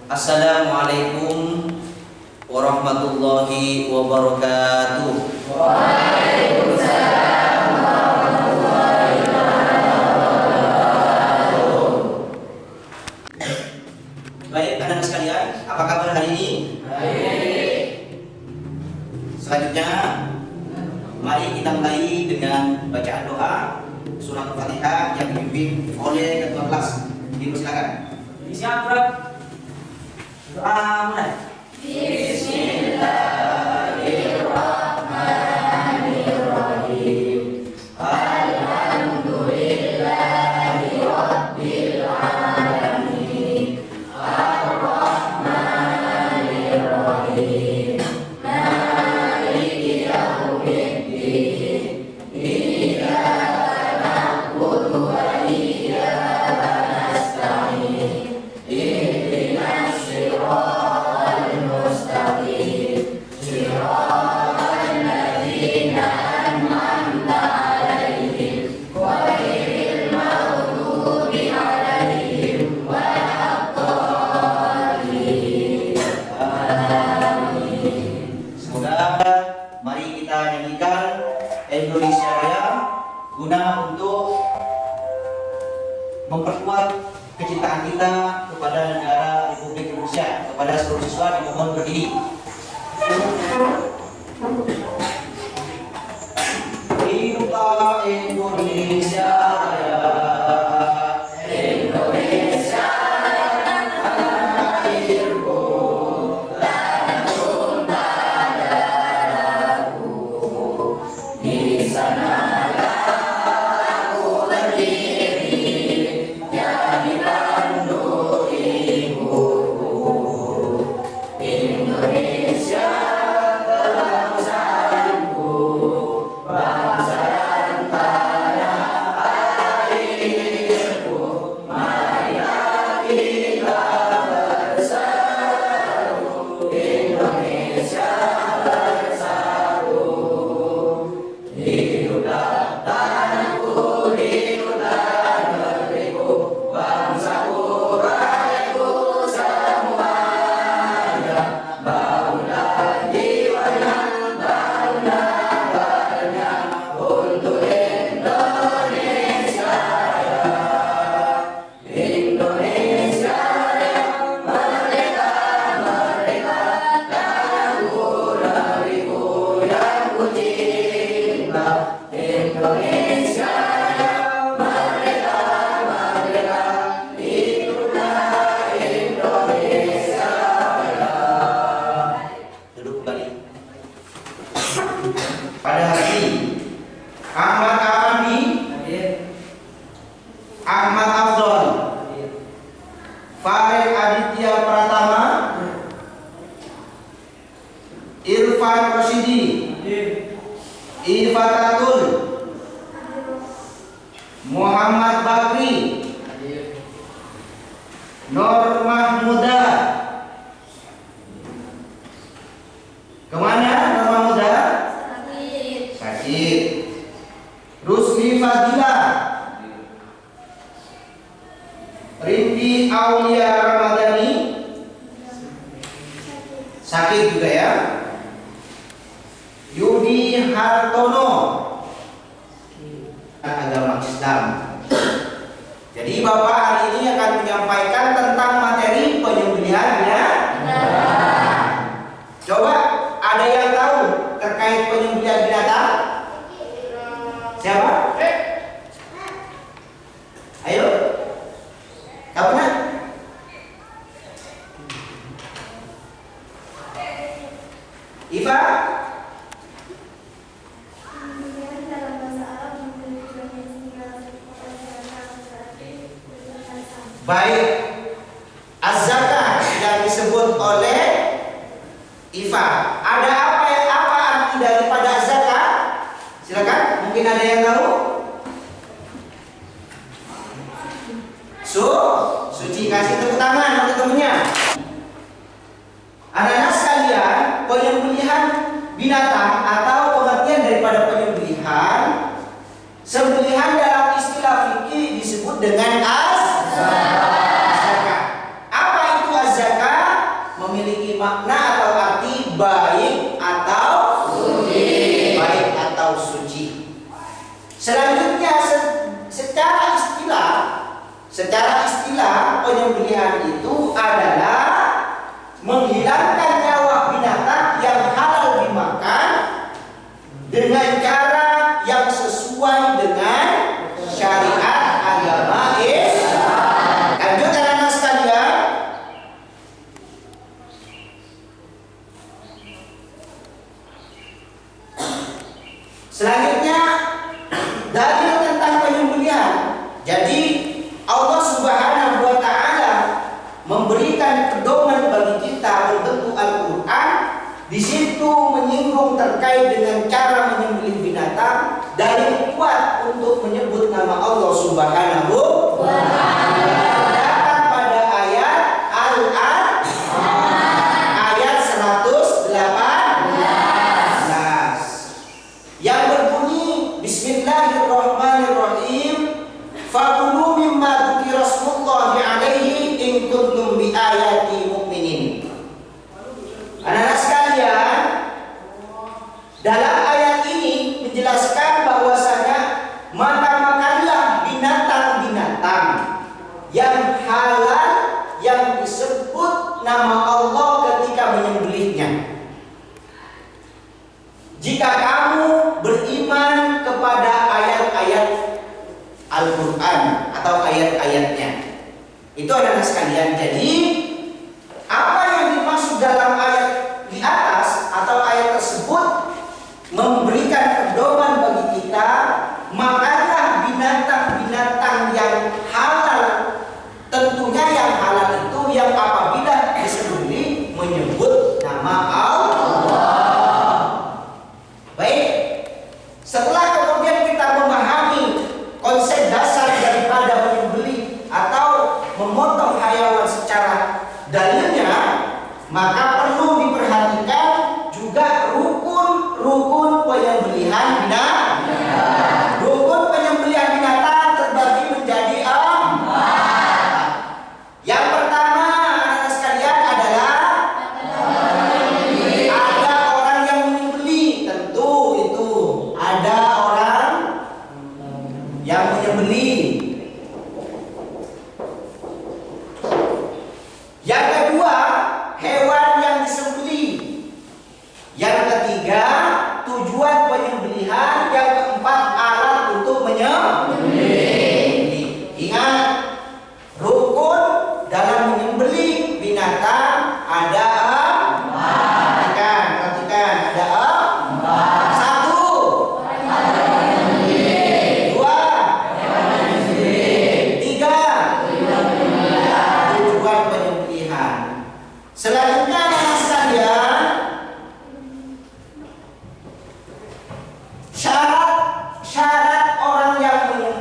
Assalamualaikum warahmatullahi wabarakatuh. Waalaikumsalam warahmatullahi wabarakatuh. Baik anak-anak sekalian, apa kabar hari ini? Baik. Selanjutnya, mari kita mulai dengan bacaan doa surah Al-Fatihah yang dipimpin oleh ketua kelas. Dipersilakan. Siap, Doa mulai. Bismillahirrahmanirrahim. Alhamdulillahi rabbil alamin. Ar-Rahmanir-Rahim. Maliki yaumiddin. Iyyaka na'budu wa iyyaka nasta'in. Ihdinas siratal mustaqim. Siratal ladzina an'amta 'alaihim ghairil maghdubi 'alaihim waladdallin. Semoga mari kita nyanyikan Indonesia Raya guna untuk memperkuat kecintaan kita kepada negara Republik Indonesia. Kepada seluruh siswa dimohon berdiri. Hiduplah Indonesia Raya. Indonesia Tanah airku. di sanalah aku berdiri, jadi pandu ibuku. Indonesia kebangsaanku, bangsa dan tanah airku. Marilah kita bersatu, Indonesia bersatu. Hiduplah tanahku, hiduplah negeriku, bangsaku, rakyatku semuanya. Bangunlah jiwanya, bangunlah badannya untuk Indonesia Raya. Indonesia Raya, merdeka, merdeka, tanahku, negeriku yang ku cinta. Indonesia Raya, merdeka, merdeka, hiduplah Indonesia Raya. Duduk kembali. Pada hari ini Ahmad Afandi, Ahmad Afdol, Farid Aditya Pratama, Irfan Roshidi, Ifatatul, Muhammad Bakri, Nur Mahmuda. Kemana Nur Mahmuda? Sakit. Rusli Fadila, Rindi Aulia Ramadhani, sakit juga ya. Yudi Hartono, agama Islam. Jadi Bapak hari ini akan menyampaikan tentang materi penyembelihan ya. Coba ada yang tahu terkait penyembelihan binatang? Siapa? Ayo. Kamu nak? Iva? Dalam bahasa Arab memiliki banyak istilah Baik. Az-zakah yang disebut oleh Iva. Ada apa arti daripada az-zakah? Silakan, mungkin ada yang tahu? Suci, kasih tepuk tangan untuk temennya. Anak-anak sekalian, penyembelihan binatang atau pengertian daripada penyembelihan, sembelihan dalam istilah fikih disebut dengan az-zakah. Apa itu az-zakah? baik atau suci. Baik atau suci. Selanjutnya secara istilah penyembelihan itu adalah menghilangkan nyawa binatang yang halal dimakan dengan cara yang sesuai dengan syariat agama Islam. Lanjut anak-anak sekalian. Selanjutnya dalil tentang penyembelihan. Jadi Allah Subhanahu wa taala memberikan pedoman bagi kita berbentuk Al-Qur'an. Di situ menyinggung terkait dengan cara menyembelih binatang, dalil kuat untuk menyebut nama Allah Subhanahu wa taala. Terdapat pada ayat Al-An'am ayat 118 yang berbunyi Bismillahirrahmanirrahim. Fakulu mimma dzukira rasmullahi alaihi in kuntum bi ayati mu'minin. Anak-anak sekalian, dalam ayat ini menjelaskan bahwasanya makanlah binatang-binatang yang halal yang disebut nama Allah ketika menyembelihnya. Jika kamu beriman kepada ayat-ayat Al-Quran atau ayat-ayatnya, itu anak-anak sekalian. Jadi apa yang dimaksud dalam ayat di atas atau ayat tersebut memberikan pedoman bagi kita, makanlah binatang-binatang yang halal. Tentunya yang halal itu yang apabila disembelih menyebut nama Allah. Baik, setelah kemudian kita memahami konsep dasar daripada menyembelih atau memotong hayawan secara dalilnya, maka perlu diperhatikan juga rukun penyembelihan binatang. Rukun penyembelihan binatang terbagi menjadi 4. Yang pertama, anak-anak sekalian, adalah ada orang yang menyembelih. Tentu itu ada orang yang menyembelih. Yang kedua, hewan yang disembelih. Yang ketiga, tujuan penyembelihan. Yang keempat, alat untuk menyembelih. Ingat, rukun dalam menyembelih binatang ada 4. Perhatikan, ada 4. 1, 2, 3, tujuan penyembelihan. Selanjutnya anak sekalian, syarat orang yang menyembelih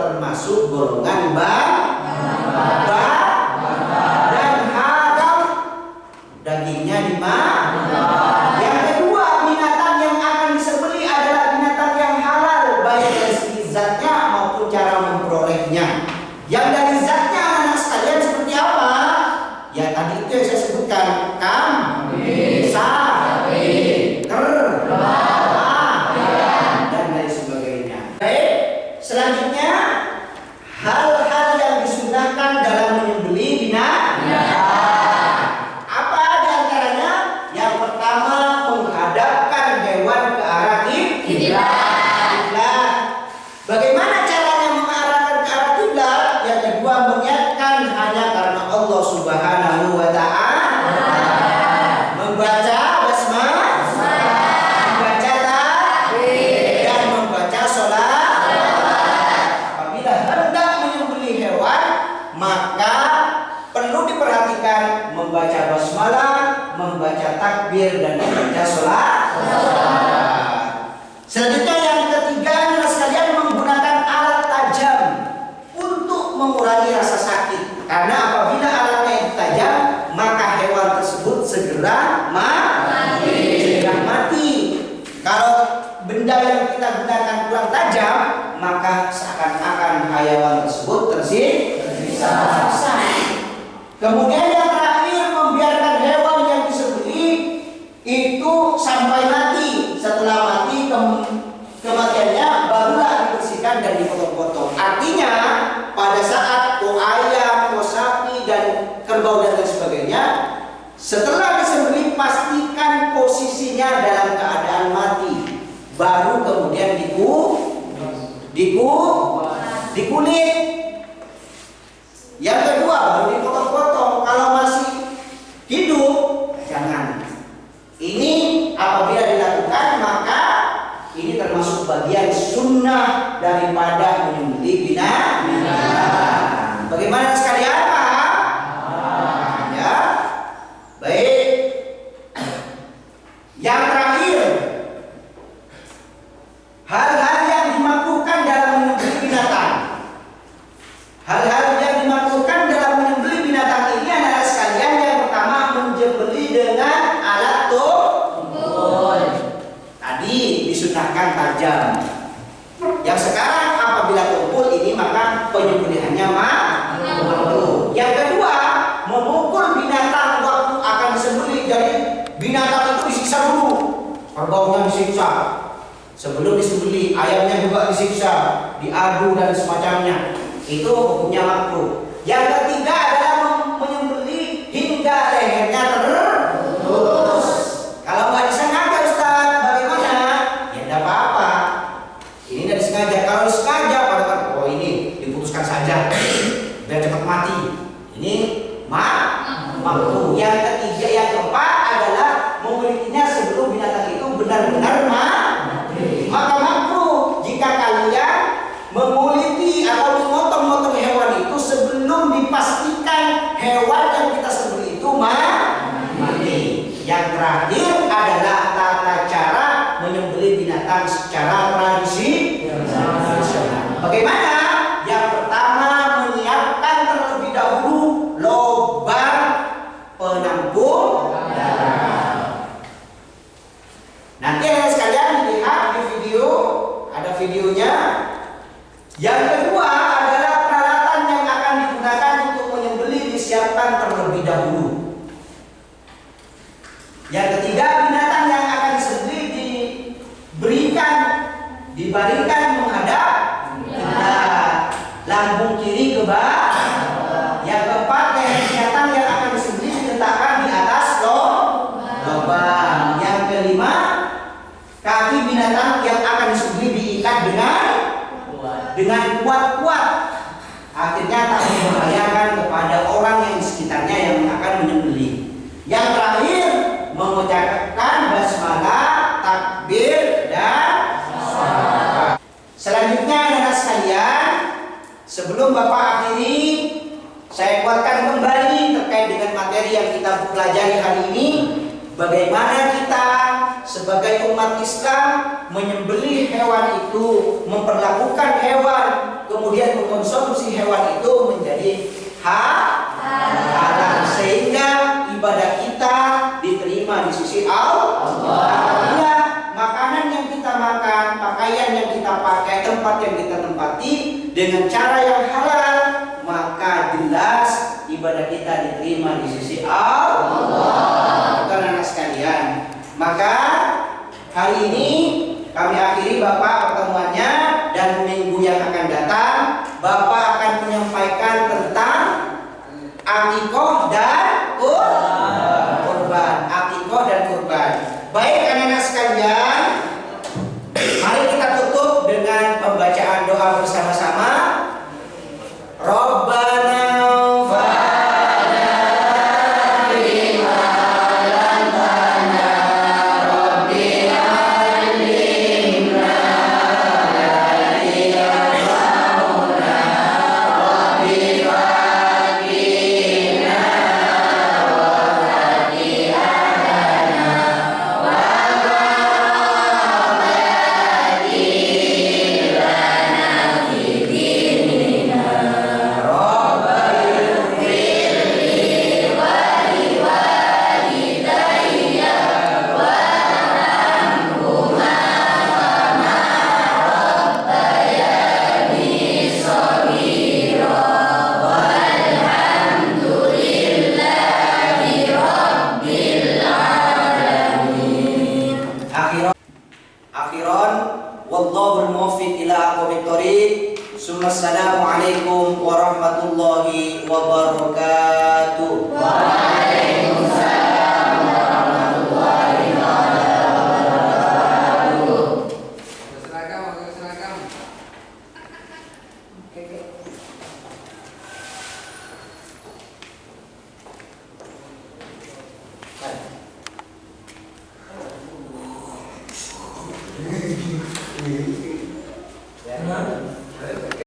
termasuk golongan dan haram dagingnya dimakan. Yang kedua, binatang yang akan disembelih adalah binatang yang halal, baik dari segi zatnya maupun cara memperolehnya. Yang dari zatnya anak sekalian seperti apa? Ya tadi itu yang saya sebutkan, kambing, sapi, kerbau, dan lain sebagainya. Baik, selanjutnya hal-hal yang disunahkan dalam menyembelih binatang. Apa di antaranya? Yang pertama, menghadapkan hewan ke arah kiblat. Bagaimana caranya mengarahkan ke arah kiblat? Yang kedua, mengingatkan hanya karena Allah Subhanahu wa Ta'ala. Membaca basmalah, membaca takbir, dan membaca sholat. Apabila hendak menyembelih hewan, maka perlu diperhatikan membaca basmalah, membaca takbir, dan membaca sholat. Selanjutnya yang ketiga adalah sekalian menggunakan alat tajam untuk mengurangi rasa sakit. Karena apabila alatnya itu tajam, maka hewan tersebut segera mati. Kalau benda yang kita gunakan kurang tajam, maka seakan-akan hewan tersebut tersiksa. Kemudian yang terakhir, membiarkan hewan yang disembelih itu sampai mati. Setelah mati kematiannya barulah dibersihkan dan dipotong-potong. Artinya pada saat ayam, sapi, dan kerbau dan lain sebagainya, setelah disembelih pastikan posisinya dalam keadaan mati, baru kemudian dikulit. Yang kedua baru dipotong-potong. Kalau masih hidup jangan. Ini apabila dilakukan maka ini termasuk bagian sunnah daripada menyembelih binatang. Bagaimana sekalian, Pak? Ya. Baik. Yang terakhir, hal-hal yang dimakruhkan dalam menyembelih binatang. Hal-hal yang dimakruhkan dalam menyembelih binatang ini adalah sekalian yang pertama, menyembelih dengan alat tumpul. Tadi disunahkan tajam. Yang sekarang apabila tumpul ini maka penyembelihannya makruh. Yang kedua, memukul binatang waktu akan disembelih. Jadi binatang itu disiksa dulu. Kerbaunya disiksa sebelum disembelih, ayamnya juga disiksa, diadu dan semacamnya. Itu hukumnya makruh. Yang ketiga adalah menyembelih hingga lehernya terputus. Kalau nggak disengaja, Ustaz, bagaimana? Ya tidak apa-apa. Ini tidak disengaja. Kalau disengaja, pada oh ini diputuskan saja biar cepat mati. Ini makruh. Yang ketiga, yang keempat adalah memilikinya sebelum binatang itu benar-benar mati. Maka makruh jika kalian menguliti atau memotong-motong hewan itu sebelum dipastikan hewan yang kita sembelih itu mati. Yang terakhir adalah tata cara menyembelih binatang secara tradisional. Bagaimana? Yang pertama, menyiapkan terlebih dahulu lubang penampung darah. Nanti sekalian dilihat di video, ada videonya. Yang kedua adalah peralatan yang akan digunakan untuk menyembelih disiapkan terlebih dahulu. Yang ketiga, binatang yang akan disembelih dibaringkan menghadap kiblat, lambung kiri ke bawah. Yang keempat, binatang yang akan disembelih diletakkan di atas lubang. Yang kelima, kaki binatang yang akan disembelih diikat dengan kuat-kuat, akhirnya tak membahayakan kepada orang yang di sekitarnya yang akan menyembelih. Yang terakhir, mengucapkan basmalah, takbir, dan sholat. Selanjutnya anak sekalian, sebelum Bapak akhiri, saya kuatkan kembali terkait dengan materi yang kita pelajari hari ini. Bagaimana kita sebagai umat Islam menyembelih hewan itu, memperlakukan hewan, kemudian mengkonsumsi hewan itu menjadi halal, sehingga ibadah kita diterima di sisi Allah. Ya, makanan yang kita makan, pakaian yang kita pakai, tempat yang kita tempati dengan cara yang halal, maka jelas ibadah kita diterima di sisi Allah. Bukan anak sekalian. Maka hari ini kami akhiri Bapak pertemuannya, dan minggu yang akan datang Bapak akan menyampaikan tentang akikoh dan kurban. Akikoh dan kurban. Baik anak-anak sekalian, mari kita tutup dengan pembacaan doa bersama-sama. Rabbana wallahul muwaffiq ila aqwamit thoriq. Assalamualaikum warahmatullahi wabarakatuh. Waalaikumsalam warahmatullahi wabarakatuh. Seragam. Oke.